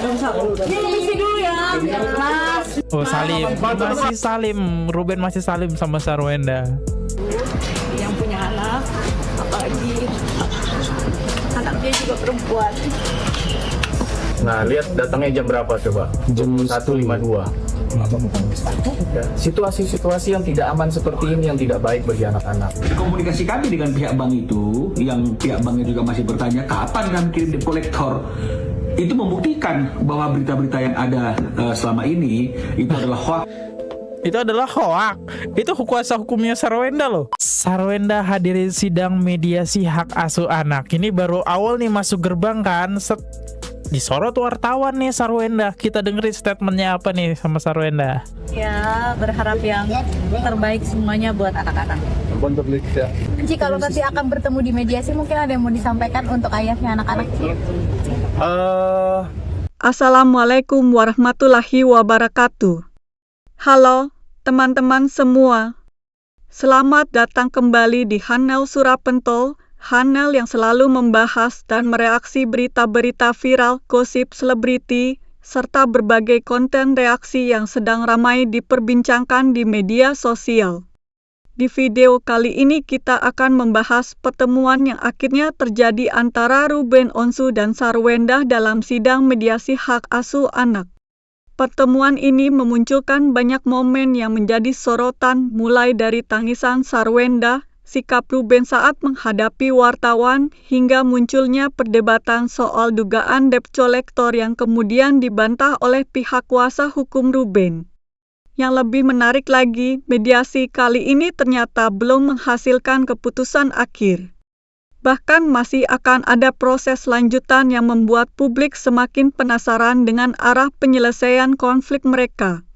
Isi dulu ya, Mas. Oh, Salim. Masih Salim. Ruben masih Salim sama Sarwenda. Yang punya anak, apalagi anaknya juga perempuan. Nah, lihat datangnya jam berapa coba? Jam 1.52. Ya, situasi-situasi yang tidak aman seperti ini yang tidak baik bagi anak-anak. Komunikasi kami dengan pihak bank itu, yang pihak banknya juga masih bertanya kapan kami kirim debt collector, itu membuktikan bahwa berita-berita yang ada selama ini itu adalah hoax. Itu adalah hoak. Itu kuasa hukumnya Sarwenda loh. Sarwenda hadirin sidang mediasi hak asuh anak. Ini baru awal nih masuk gerbang kan. Disorot wartawan nih Sarwenda. Kita dengerin statementnya apa nih sama Sarwenda. Ya, berharap yang terbaik semuanya buat anak-anak. Ci, kalau nanti akan bertemu di mediasi, mungkin ada yang mau disampaikan untuk ayahnya anak-anak, Ci? Assalamualaikum warahmatullahi wabarakatuh. Halo, teman-teman semua. Selamat datang kembali di Hanel Surapentol, Hanel yang selalu membahas dan mereaksi berita-berita viral, gosip selebriti, serta berbagai konten reaksi yang sedang ramai diperbincangkan di media sosial. Di video kali ini kita akan membahas pertemuan yang akhirnya terjadi antara Ruben Onsu dan Sarwenda dalam sidang mediasi hak asuh anak. Pertemuan ini memunculkan banyak momen yang menjadi sorotan, mulai dari tangisan Sarwenda, sikap Ruben saat menghadapi wartawan, hingga munculnya perdebatan soal dugaan debt collector yang kemudian dibantah oleh pihak kuasa hukum Ruben. Yang lebih menarik lagi, mediasi kali ini ternyata belum menghasilkan keputusan akhir. Bahkan masih akan ada proses lanjutan yang membuat publik semakin penasaran dengan arah penyelesaian konflik mereka.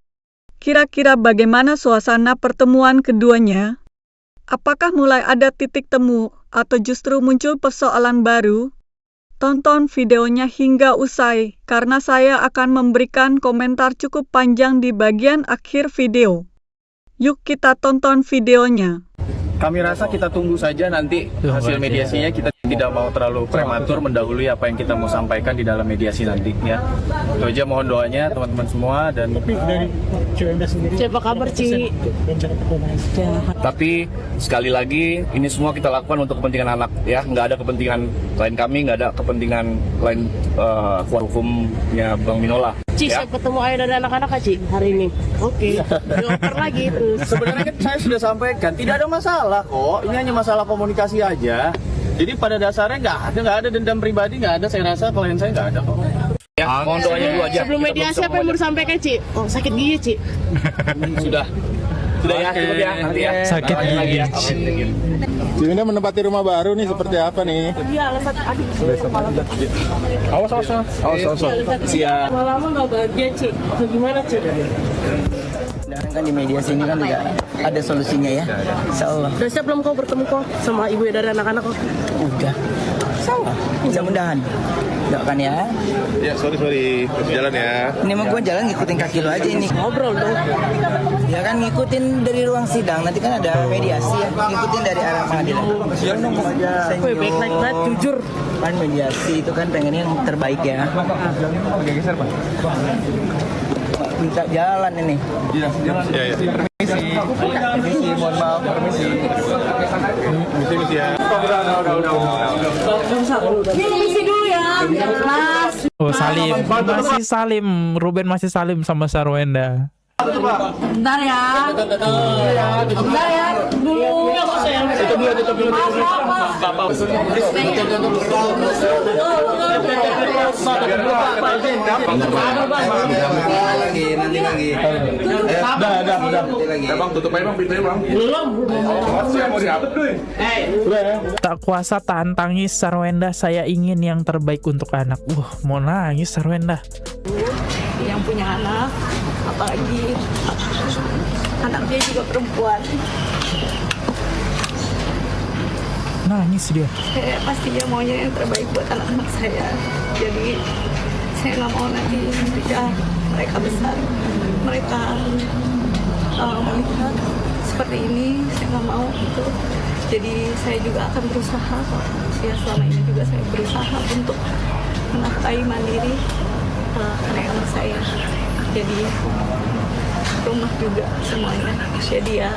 Kira-kira bagaimana suasana pertemuan keduanya? Apakah mulai ada titik temu atau justru muncul persoalan baru? Tonton videonya hingga usai, karena saya akan memberikan komentar cukup panjang di bagian akhir video. Yuk kita tonton videonya. Kami rasa kita tunggu saja nanti hasil mediasinya. Kita tidak mau terlalu prematur mendahului apa yang kita mau sampaikan di dalam mediasi nanti ya. Itu aja, mohon doanya teman-teman semua. Dan Siapa kabar, Ci? tapi sekali lagi ini semua kita lakukan untuk kepentingan anak ya. Nggak ada kepentingan lain kami, nggak ada kepentingan lain kuasa hukumnya Bang Minola. Ci, Ya. saya ketemu ayah dan anak-anak, Ci, hari ini. Oke. Dioper lagi terus. Sebenarnya kan saya sudah sampaikan tidak ada masalah kok. Ini hanya masalah komunikasi aja. Jadi pada dasarnya nggak ada dendam pribadi, nggak ada. Saya rasa klien saya nggak ada kok. Ya, mohon doanya dulu aja. Sebelum mediasi apa yang mau disampaikan, Ci? Oh, sakit gigi, Ci. Sudah ya, cukup ya nanti ya. Sakit Lanjut lagi ya. Cimina menempati rumah baru nih seperti apa nih? Iya, alasan aduh. Awas. Siap. Lama-lama nggak bahagia, Ci. Atau gimana, Ci? Dan kan di mediasi ini kan juga ada solusinya ya. Insyaallah. Udah siap belum kau bertemu kok sama ibu dari anak-anak kok? Udah. Insyaallah. Mudah-mudahan. Doakan ya. Ya sorry jalan ya. Ini mah gue jalan ngikutin kaki lo aja ini. Ngobrol dong. Ya kan ngikutin dari ruang sidang. Nanti kan ada mediasi ya. Ngikutin dari arah pengadilan. Ya dong aja. Wih, baik banget, jujur. Kan mediasi itu kan pengennya yang terbaik ya. Oke, geser Pak. Minta jalan ini. Iya. Permisi, mohon maaf, permisi. Misi ya. Isi dulu ya, Mas. Oh, Salim. Masih Salim. Ruben masih Salim sama Sarwenda. Bentar ya. Bentar ya. Dulu. Tutup dulu. Nanti lagi. Udah. Bang, tutup aja Bang pintunya Bang. Belum. Mau diapet deh. Tak kuasa tahan tangis Sarwenda, saya ingin yang terbaik untuk anak. Mau nangis Sarwenda. Yang punya anak, apalagi anaknya juga perempuan. Nangis dia. Saya pastinya maunya yang terbaik buat anak-anak saya. Jadi saya nggak mau nanti ketika mereka besar, mereka melihat seperti ini. Saya nggak mau itu. Jadi saya juga akan berusaha. Ya selama ini juga saya berusaha untuk menafkahi mandiri jadi rumah juga semuanya. Jadi ya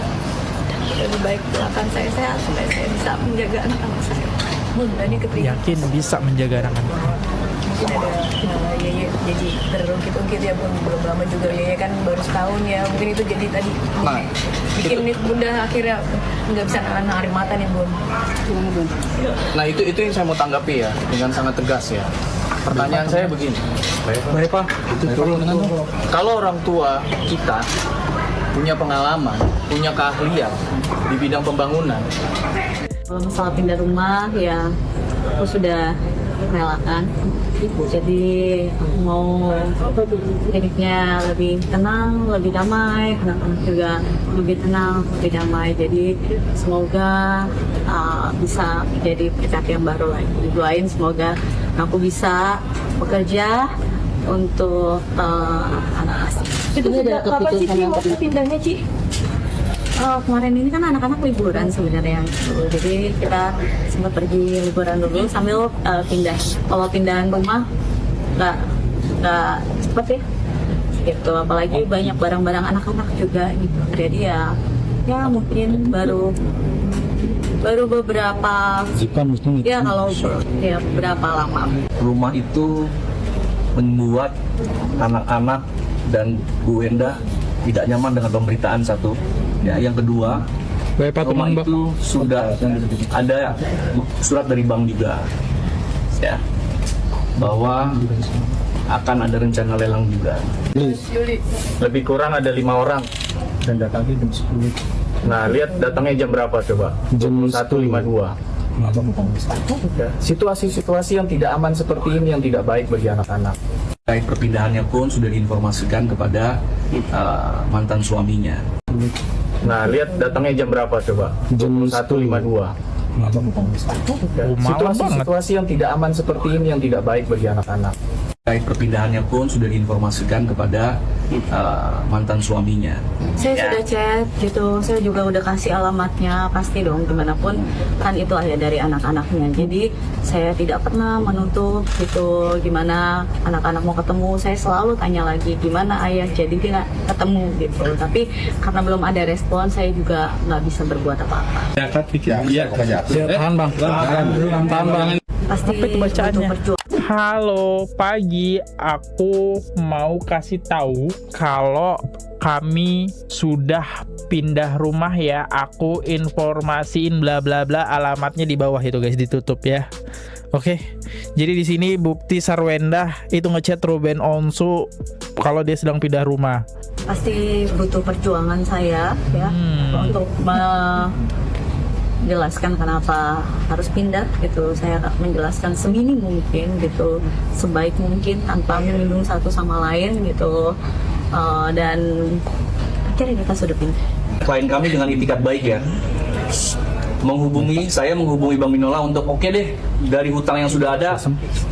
lebih baik doakan saya sehat supaya saya bisa menjaga anak-anak saya. Tadi ketika Yakin bisa menjaga anak-anak. mungkin ada Yeye jadi terungkit-ungkit ya Bun, belum lama juga Yeye kan baru setahun ya, mungkin itu jadi tadi bikin Bunda akhirnya nggak bisa nahan air mata nih Bun. Gimana Bun? Nah itu yang saya mau tanggapi ya dengan sangat tegas ya. Pertanyaan saya begini, Baik Pak, kalau orang tua kita punya pengalaman, punya keahlian di bidang pembangunan, Kalau masalah pindah rumah ya aku sudah relakan, jadi aku mau hidupnya lebih tenang, lebih damai, anak-anak juga lebih tenang, lebih damai. Jadi semoga bisa menjadi berkat yang baru lagi. Doain semoga aku bisa bekerja untuk anak asli. Itu sudah keputusan yang pindahnya Ci? Kemarin ini kan anak-anak liburan sebenarnya, jadi kita sempat pergi liburan dulu sambil pindah. Kalau pindahan rumah nggak cepet ya, gitu. Apalagi banyak barang-barang anak-anak juga gitu. Jadi ya mungkin baru beberapa ya kalau ya berapa lama. Rumah itu membuat anak-anak dan Bu Wenda tidak nyaman dengan pemberitaan satu. Ya, yang kedua, rumah itu sudah ada surat dari bank juga, ya, bahwa akan ada rencana lelang juga. lebih kurang ada 5 orang. dan datangnya jam 10. Nah lihat datangnya jam berapa coba? Jam 1.52. Ya, situasi-situasi yang tidak aman seperti ini yang tidak baik bagi anak-anak. Terkait perpindahannya pun sudah diinformasikan kepada mantan suaminya. Nah lihat datangnya jam berapa coba? Jam 1.52. Ya, situasi-situasi yang tidak aman seperti ini yang tidak baik bagi anak-anak. Terkait perpindahannya pun sudah diinformasikan kepada mantan suaminya. Saya sudah chat gitu, saya juga udah kasih alamatnya, pasti dong gimana pun kan itu ayah dari anak-anaknya. Jadi saya tidak pernah menutup gitu gimana anak-anak mau ketemu, saya selalu tanya lagi gimana ayah jadi tidak ketemu gitu. Tapi karena belum ada respon, saya juga nggak bisa berbuat apa-apa. Tahan bang, tahan bang. Pasti Apa itu bacaannya? butuh perjuangan. Halo, pagi. Aku mau kasih tahu kalau kami sudah pindah rumah ya. Aku informasiin bla bla bla, alamatnya di bawah itu guys, ditutup ya. Oke. Jadi di sini bukti Sarwenda itu ngechat Ruben Onsu kalau dia sedang pindah rumah. Pasti butuh perjuangan saya ya untuk menjelaskan kenapa harus pindah gitu. Saya menjelaskan seminim mungkin gitu, sebaik mungkin tanpa menyinggung satu sama lain gitu. Dan akhirnya kita sudah pindah. Klien kami dengan itikat baik ya, saya menghubungi Bang Minola untuk oke deh, dari hutang yang sudah ada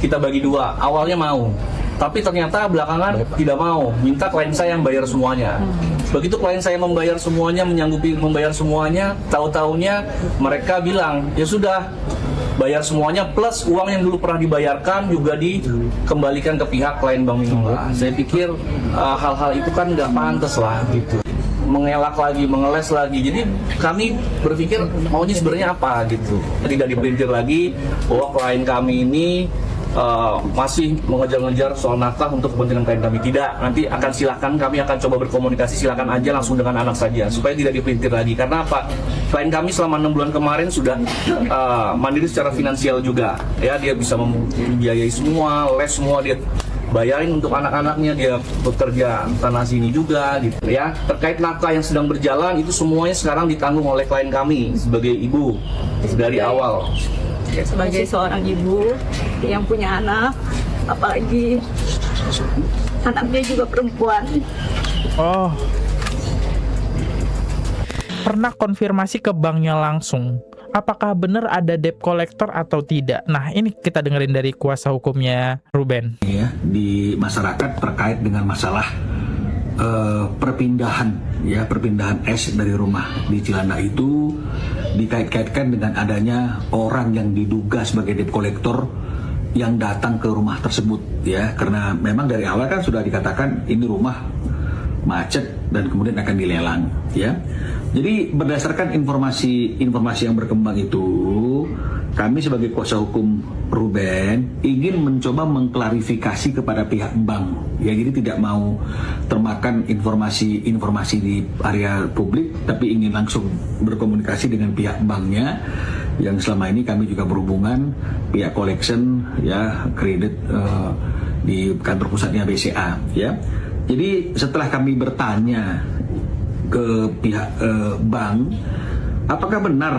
kita bagi 2. Awalnya mau, tapi ternyata belakangan tidak mau, minta klien saya yang bayar semuanya. Begitu klien saya membayar semuanya, menyanggupi membayar semuanya, tahu-taunya mereka bilang ya sudah bayar semuanya plus uang yang dulu pernah dibayarkan juga dikembalikan ke pihak klien Bang Minola. Saya pikir hal-hal itu kan nggak pantas lah gitu, mengelak lagi, mengeles lagi. Jadi kami berpikir maunya sebenarnya apa gitu. Tidak dipelintir lagi bahwa klien kami ini masih mengejar-ngejar soal nafkah untuk kepentingan klien kami. Tidak, nanti akan silakan, kami akan coba berkomunikasi, silakan aja langsung dengan anak saja supaya tidak dipelintir lagi. Karena apa? Klien kami selama 6 bulan kemarin sudah mandiri secara finansial juga. Ya, dia bisa membiayai semua, les semua dia bayarin untuk anak-anaknya, dia bekerja tanah sini juga gitu ya. Terkait nafkah yang sedang berjalan itu semuanya sekarang ditanggung oleh klien kami sebagai ibu dari awal. Sebagai seorang ibu yang punya anak, apalagi anaknya juga perempuan. Oh, pernah konfirmasi ke banknya langsung, apakah benar ada debt collector atau tidak? Nah, ini kita dengerin dari kuasa hukumnya Ruben. Ya, di masyarakat terkait dengan masalah perpindahan S dari rumah di Cilandak itu dikait-kaitkan dengan adanya orang yang diduga sebagai debt collector yang datang ke rumah tersebut ya, karena memang dari awal kan sudah dikatakan ini rumah macet dan kemudian akan dilelang ya. Jadi berdasarkan informasi yang berkembang itu, kami sebagai kuasa hukum Ruben ingin mencoba mengklarifikasi kepada pihak bank ya, jadi tidak mau termakan informasi di area publik, tapi ingin langsung berkomunikasi dengan pihak banknya yang selama ini kami juga berhubungan, pihak collection ya, kredit di kantor pusatnya BCA ya. Jadi setelah kami bertanya ke pihak bank, apakah benar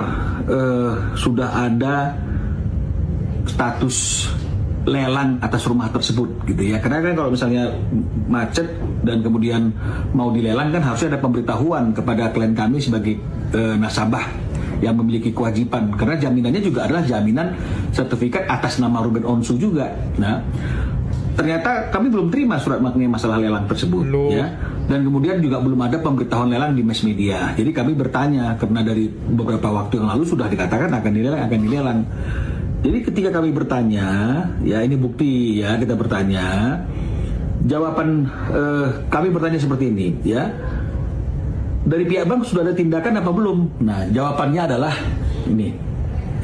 sudah ada status lelang atas rumah tersebut gitu ya, karena kan kalau misalnya macet dan kemudian mau dilelang kan harusnya ada pemberitahuan kepada klien kami sebagai nasabah yang memiliki kewajiban, karena jaminannya juga adalah jaminan sertifikat atas nama Ruben Onsu juga. Nah, ternyata kami belum terima surat mengenai masalah lelang tersebut ya, dan kemudian juga belum ada pemberitahuan lelang di mass media. Jadi kami bertanya, karena dari beberapa waktu yang lalu sudah dikatakan akan dilelang. Jadi ketika kami bertanya, ya ini bukti ya, kita bertanya, jawaban kami bertanya seperti ini ya, dari pihak bank sudah ada tindakan apa belum? Nah, jawabannya adalah ini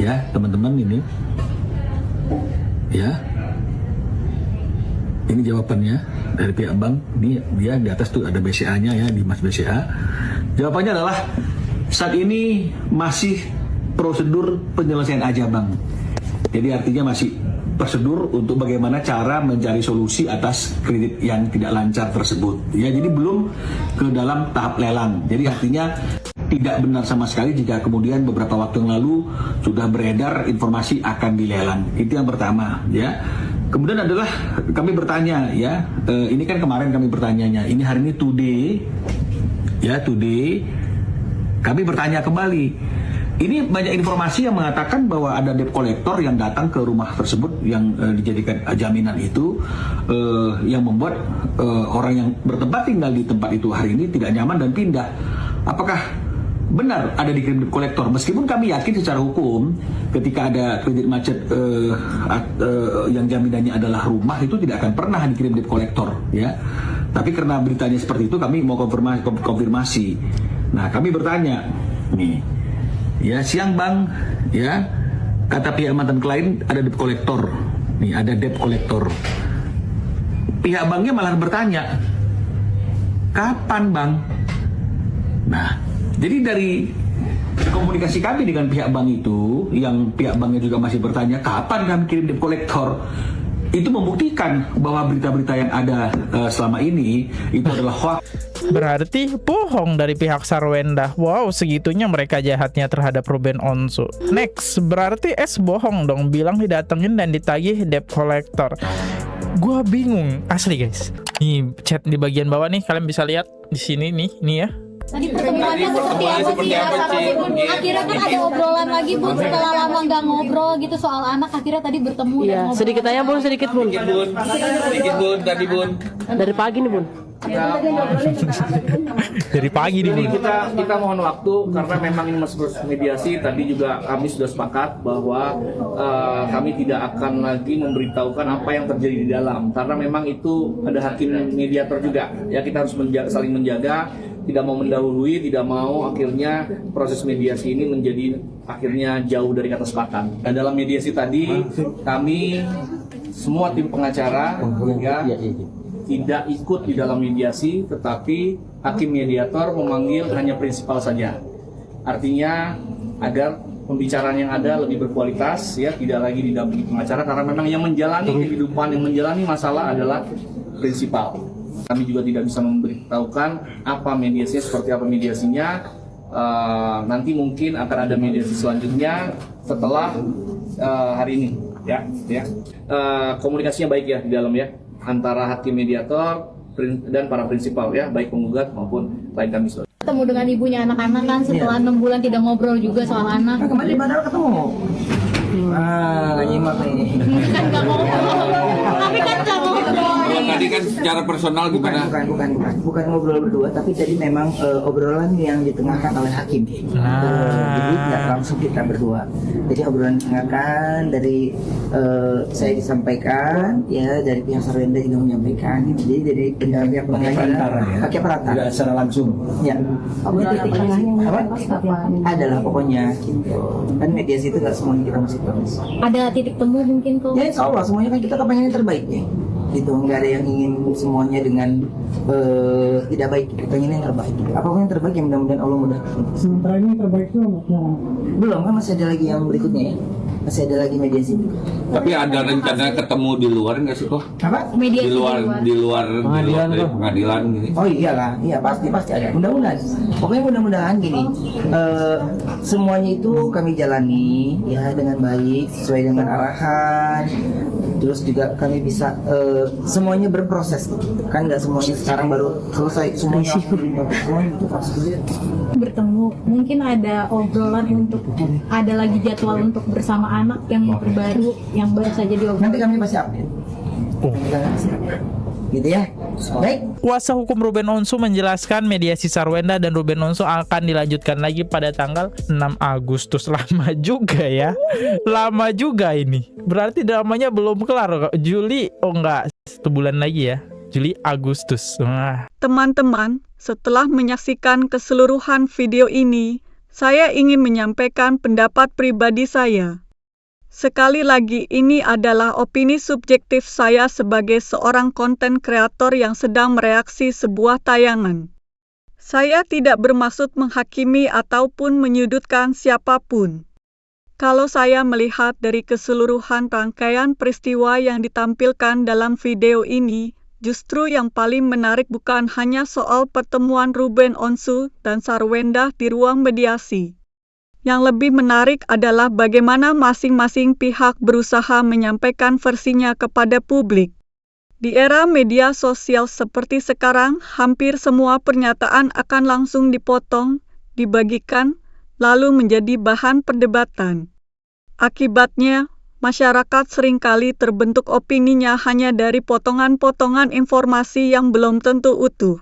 ya teman-teman, ini ya, ini jawabannya dari pihak bank. Ini dia di atas tuh ada BCA-nya ya, di Mas BCA. Jawabannya adalah saat ini masih prosedur penyelesaian aja bang. Jadi artinya masih prosedur untuk bagaimana cara mencari solusi atas kredit yang tidak lancar tersebut. Ya, jadi belum ke dalam tahap lelang. Jadi artinya tidak benar sama sekali jika kemudian beberapa waktu yang lalu sudah beredar informasi akan dilelang. Itu yang pertama ya. Kemudian adalah kami bertanya ya, ini kan kemarin kami bertanyanya, ini hari ini today ya, today kami bertanya kembali. Ini banyak informasi yang mengatakan bahwa ada debt collector yang datang ke rumah tersebut yang dijadikan jaminan itu, yang membuat orang yang bertempat tinggal di tempat itu hari ini tidak nyaman dan pindah. Apakah benar ada dikirim debt collector? Meskipun kami yakin secara hukum ketika ada kredit macet yang jaminannya adalah rumah, itu tidak akan pernah dikirim debt collector ya. Tapi karena beritanya seperti itu, kami mau konfirmasi. Nah, kami bertanya nih ya, siang bang ya, kata pihak mantan klien ada debt collector nih, ada debt collector. Pihak banknya malah bertanya kapan bang. Nah, jadi dari komunikasi kami dengan pihak bank itu, yang pihak banknya juga masih bertanya kapan kami kirim debt collector, itu membuktikan bahwa berita-berita yang ada selama ini itu adalah hoax. Berarti bohong dari pihak Sarwenda. Wow, segitunya mereka jahatnya terhadap Ruben Onsu. Next, berarti S bohong dong, bilang didatengin dan ditagih debt collector. Gua bingung asli guys. Nih chat di bagian bawah nih, kalian bisa lihat di sini nih ya. Tadi pertemuannya seperti apa sih ya? Akhirnya kan ada obrolan lagi Bun, setelah lama nggak ngobrol gitu soal anak, akhirnya tadi bertemu dan ngobrol. Sedikit aja Bun, sedikit Bun. Sedikit bun, tadi bun. Dari pagi nih Bun. Dari pagi nih. Kita mohon waktu karena memang ini masih proses mediasi. Tadi juga kami sudah sepakat bahwa kami tidak akan lagi memberitahukan apa yang terjadi di dalam, karena memang itu ada hakim mediator juga ya. Kita harus saling menjaga, tidak mau mendahului, tidak mau akhirnya proses mediasi ini menjadi akhirnya jauh dari kata sepakat. Dan dalam mediasi tadi kami semua tim pengacara ya tidak ikut di dalam mediasi, tetapi hakim mediator memanggil hanya prinsipal saja. Artinya agar pembicaraan yang ada lebih berkualitas ya, tidak lagi didampingi pengacara, karena memang yang menjalani kehidupan, yang menjalani masalah adalah prinsipal. Kami juga tidak bisa memberitahukan apa mediasinya, seperti apa mediasinya. Nanti mungkin akan ada mediasi selanjutnya setelah hari ini ya. Komunikasinya baik ya di dalam ya, antara hakim mediator dan para prinsipal ya, baik penggugat maupun klien kami. Ketemu dengan ibunya anak-anak kan setelah 6 bulan tidak ngobrol juga soal anak. Kemarin baru ketemu. Nggak nyimak nih. Kan nggak ngobrol, tapi kan nggak ngobrol. tadi kan secara personal gimana? Bukan ngobrol berdua, tapi tadi memang obrolan yang ditengahkan oleh hakim. Jadi nggak langsung kita berdua. Jadi obrolan ditengahkan dari saya disampaikan, ya dari pihak Sarwenda juga menyampaikan. Jadi dari pihak pengadilan pakai perantara. Tidak secara langsung. Ya. Titik tengahnya adalah pokoknya gitu. Kan mediasi itu nggak semuanya kita mesti terus. Ada titik temu mungkin kok. Ya insya Allah semuanya kan kita kepengen yang terbaik ya. Gitu, nggak ada yang ingin semuanya dengan tidak baik. Kita pengen yang terbaik. Apapun yang terbaik ya mudah-mudahan Allah mudahkan. Sementara ini terbaik itu Belum kan masih ada lagi yang berikutnya ya. Masih ada lagi mediasi. Tapi ada rencana ketemu di luar nggak sih kok? Apa? Mediasi Di luar dari pengadilan gitu. Oh iyalah, iya pasti ada. Mudah-mudahan. Pokoknya mudah-mudahan gini. Semuanya itu kami jalani ya dengan baik sesuai dengan arahan. Terus juga kami bisa semuanya berproses. Kan nggak semuanya sekarang baru selesai semuanya. Semuanya itu pasti. Bertemu, mungkin ada obrolan untuk ada lagi jadwal untuk bersama anak yang terbaru yang baru saja diobrolkan. Nanti kami pasti update. Gitu ya. Baik. Kuasa hukum Ruben Onsu menjelaskan mediasi Sarwenda dan Ruben Onsu akan dilanjutkan lagi pada tanggal 6 Agustus. Lama juga ya. Lama juga ini. Berarti dramanya belum kelar. Juli, oh enggak, 1 bulan lagi ya. Juli, Agustus. Teman-teman, setelah menyaksikan keseluruhan video ini, saya ingin menyampaikan pendapat pribadi saya. Sekali lagi, ini adalah opini subjektif saya sebagai seorang konten kreator yang sedang mereaksi sebuah tayangan. Saya tidak bermaksud menghakimi ataupun menyudutkan siapapun. Kalau saya melihat dari keseluruhan rangkaian peristiwa yang ditampilkan dalam video ini, justru yang paling menarik bukan hanya soal pertemuan Ruben Onsu dan Sarwenda di ruang mediasi. Yang lebih menarik adalah bagaimana masing-masing pihak berusaha menyampaikan versinya kepada publik. Di era media sosial seperti sekarang, hampir semua pernyataan akan langsung dipotong, dibagikan, lalu menjadi bahan perdebatan. Akibatnya, masyarakat seringkali terbentuk opininya hanya dari potongan-potongan informasi yang belum tentu utuh.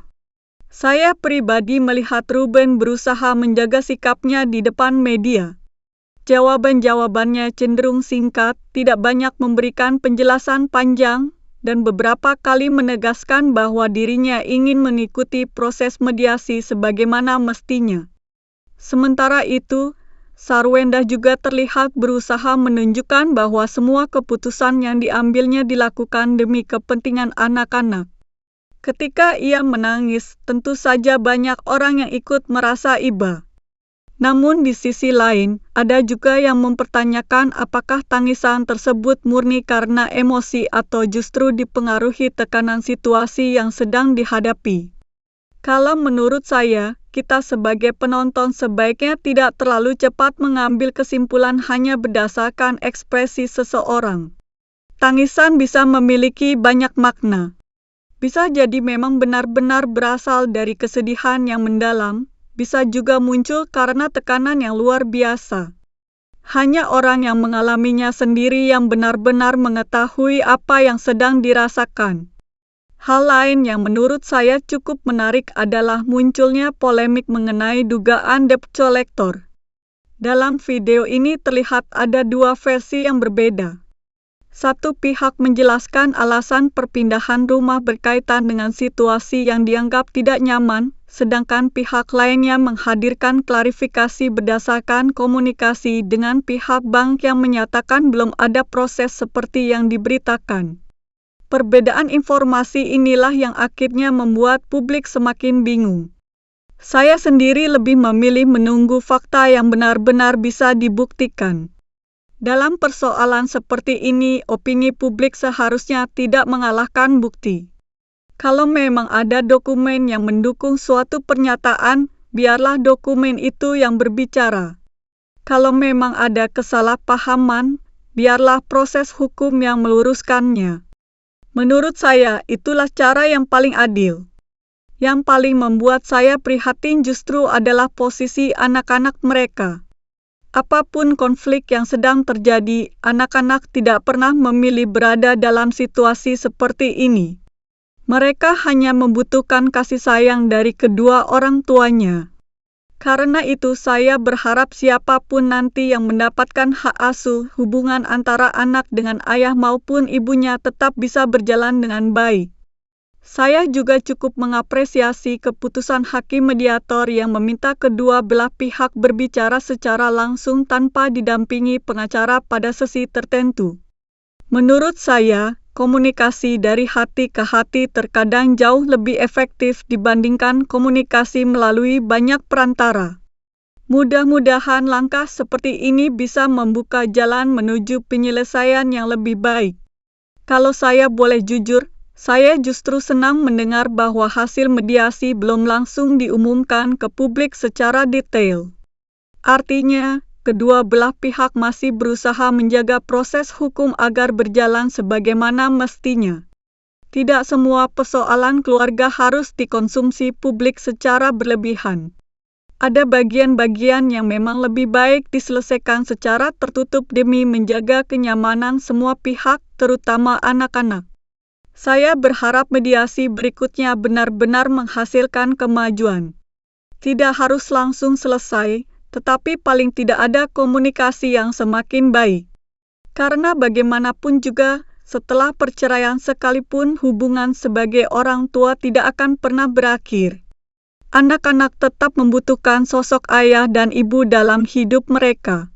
Saya pribadi melihat Ruben berusaha menjaga sikapnya di depan media. Jawaban-jawabannya cenderung singkat, tidak banyak memberikan penjelasan panjang, dan beberapa kali menegaskan bahwa dirinya ingin mengikuti proses mediasi sebagaimana mestinya. Sementara itu, Sarwenda juga terlihat berusaha menunjukkan bahwa semua keputusan yang diambilnya dilakukan demi kepentingan anak-anak. Ketika ia menangis, tentu saja banyak orang yang ikut merasa iba. Namun di sisi lain, ada juga yang mempertanyakan apakah tangisan tersebut murni karena emosi atau justru dipengaruhi tekanan situasi yang sedang dihadapi. Kalau menurut saya, kita sebagai penonton sebaiknya tidak terlalu cepat mengambil kesimpulan hanya berdasarkan ekspresi seseorang. Tangisan bisa memiliki banyak makna. Bisa jadi memang benar-benar berasal dari kesedihan yang mendalam, bisa juga muncul karena tekanan yang luar biasa. Hanya orang yang mengalaminya sendiri yang benar-benar mengetahui apa yang sedang dirasakan. Hal lain yang menurut saya cukup menarik adalah munculnya polemik mengenai dugaan debt collector. Dalam video ini terlihat ada dua versi yang berbeda. Satu pihak menjelaskan alasan perpindahan rumah berkaitan dengan situasi yang dianggap tidak nyaman, sedangkan pihak lainnya menghadirkan klarifikasi berdasarkan komunikasi dengan pihak bank yang menyatakan belum ada proses seperti yang diberitakan. Perbedaan informasi inilah yang akhirnya membuat publik semakin bingung. Saya sendiri lebih memilih menunggu fakta yang benar-benar bisa dibuktikan. Dalam persoalan seperti ini, opini publik seharusnya tidak mengalahkan bukti. Kalau memang ada dokumen yang mendukung suatu pernyataan, biarlah dokumen itu yang berbicara. Kalau memang ada kesalahpahaman, biarlah proses hukum yang meluruskannya. Menurut saya, itulah cara yang paling adil. Yang paling membuat saya prihatin justru adalah posisi anak-anak mereka. Apapun konflik yang sedang terjadi, anak-anak tidak pernah memilih berada dalam situasi seperti ini. Mereka hanya membutuhkan kasih sayang dari kedua orang tuanya. Karena itu saya berharap siapapun nanti yang mendapatkan hak asuh, hubungan antara anak dengan ayah maupun ibunya tetap bisa berjalan dengan baik. Saya juga cukup mengapresiasi keputusan hakim mediator yang meminta kedua belah pihak berbicara secara langsung tanpa didampingi pengacara pada sesi tertentu. Menurut saya, komunikasi dari hati ke hati terkadang jauh lebih efektif dibandingkan komunikasi melalui banyak perantara. Mudah-mudahan langkah seperti ini bisa membuka jalan menuju penyelesaian yang lebih baik. Kalau saya boleh jujur, saya justru senang mendengar bahwa hasil mediasi belum langsung diumumkan ke publik secara detail. Artinya, kedua belah pihak masih berusaha menjaga proses hukum agar berjalan sebagaimana mestinya. Tidak semua persoalan keluarga harus dikonsumsi publik secara berlebihan. Ada bagian-bagian yang memang lebih baik diselesaikan secara tertutup demi menjaga kenyamanan semua pihak, terutama anak-anak. Saya berharap mediasi berikutnya benar-benar menghasilkan kemajuan. Tidak harus langsung selesai, tetapi paling tidak ada komunikasi yang semakin baik. Karena bagaimanapun juga, setelah perceraian sekalipun hubungan sebagai orang tua tidak akan pernah berakhir. Anak-anak tetap membutuhkan sosok ayah dan ibu dalam hidup mereka.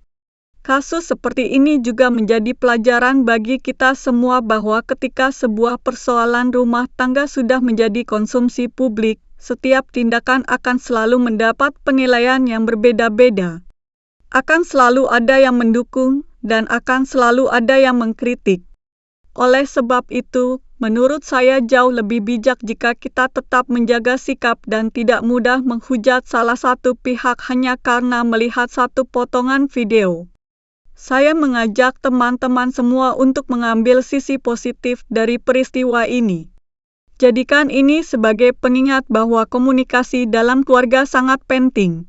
Kasus seperti ini juga menjadi pelajaran bagi kita semua bahwa ketika sebuah persoalan rumah tangga sudah menjadi konsumsi publik, setiap tindakan akan selalu mendapat penilaian yang berbeda-beda. Akan selalu ada yang mendukung dan akan selalu ada yang mengkritik. Oleh sebab itu, menurut saya jauh lebih bijak jika kita tetap menjaga sikap dan tidak mudah menghujat salah satu pihak hanya karena melihat satu potongan video. Saya mengajak teman-teman semua untuk mengambil sisi positif dari peristiwa ini. Jadikan ini sebagai pengingat bahwa komunikasi dalam keluarga sangat penting.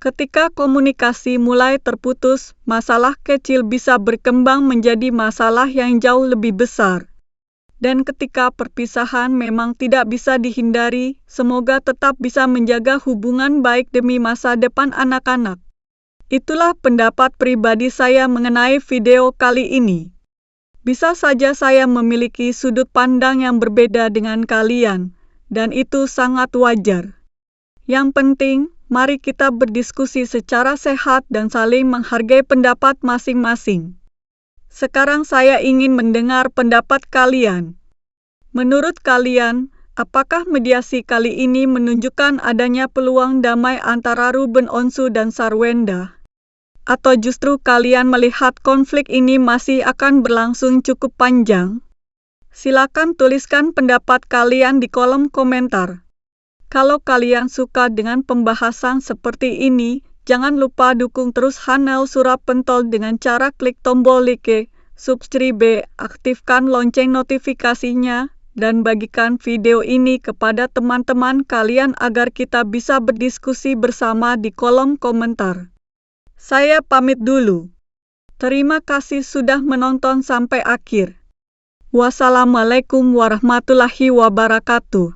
Ketika komunikasi mulai terputus, masalah kecil bisa berkembang menjadi masalah yang jauh lebih besar. Dan ketika perpisahan memang tidak bisa dihindari, semoga tetap bisa menjaga hubungan baik demi masa depan anak-anak. Itulah pendapat pribadi saya mengenai video kali ini. Bisa saja saya memiliki sudut pandang yang berbeda dengan kalian, dan itu sangat wajar. Yang penting, mari kita berdiskusi secara sehat dan saling menghargai pendapat masing-masing. Sekarang saya ingin mendengar pendapat kalian. Menurut kalian, apakah mediasi kali ini menunjukkan adanya peluang damai antara Ruben Onsu dan Sarwenda? Atau justru kalian melihat konflik ini masih akan berlangsung cukup panjang? Silakan tuliskan pendapat kalian di kolom komentar. Kalau kalian suka dengan pembahasan seperti ini, jangan lupa dukung terus Hanel Surapentol dengan cara klik tombol like, subscribe, aktifkan lonceng notifikasinya, dan bagikan video ini kepada teman-teman kalian agar kita bisa berdiskusi bersama di kolom komentar. Saya pamit dulu. Terima kasih sudah menonton sampai akhir. Wassalamualaikum warahmatullahi wabarakatuh.